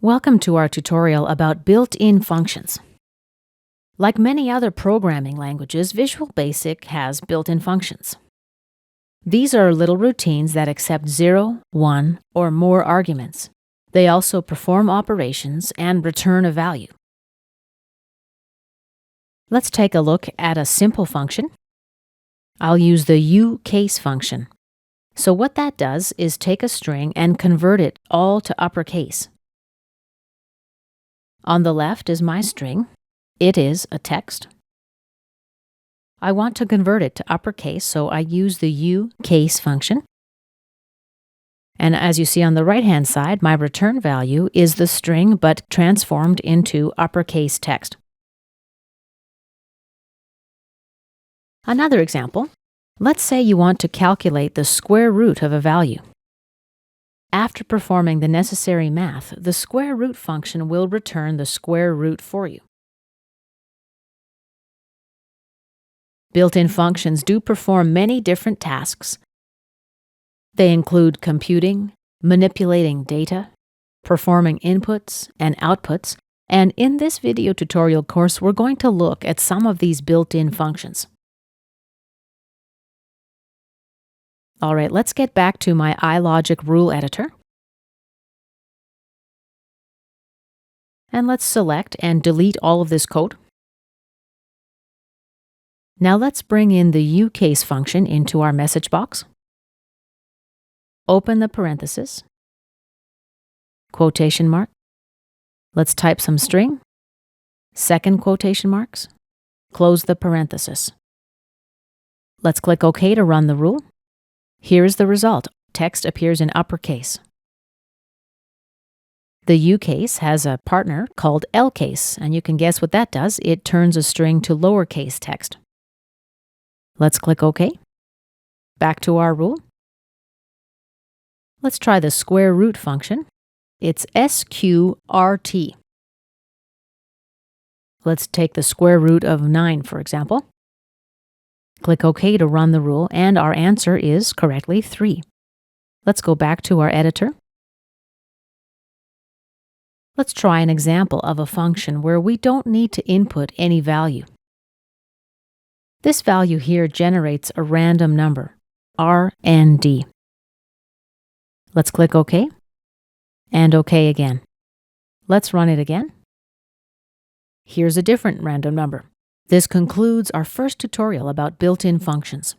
Welcome to our tutorial about built-in functions. Like many other programming languages, Visual Basic has built-in functions. These are little routines that accept 0, 1, or more arguments. They also perform operations and return a value. Let's take a look at a simple function. I'll use the uCase function. So what that does is take a string and convert it all to uppercase. On the left is my string. It is a text. I want to convert it to uppercase, so I use the uCase function. And as you see on the right-hand side, my return value is the string but transformed into uppercase text. Another example. Let's say you want to calculate the square root of a value. After performing the necessary math, the square root function will return the square root for you. Built-in functions do perform many different tasks. They include computing, manipulating data, performing inputs and outputs, and in this video tutorial course, we're going to look at some of these built-in functions. All right, let's get back to my iLogic rule editor. And let's select and delete all of this code. Now let's bring in the uCase function into our message box. Open the parenthesis, quotation mark. Let's type some string, second quotation marks, close the parenthesis. Let's click OK to run the rule. Here's the result. Text appears in uppercase. The uCase has a partner called lcase, and you can guess what that does. It turns a string to lowercase text. Let's click OK. Back to our rule. Let's try the square root function. It's sqrt. Let's take the square root of 9, for example. Click OK to run the rule, and our answer is correctly 3. Let's go back to our editor. Let's try an example of a function where we don't need to input any value. This value here generates a random number, RND. Let's click OK, and OK again. Let's run it again. Here's a different random number. This concludes our first tutorial about built-in functions.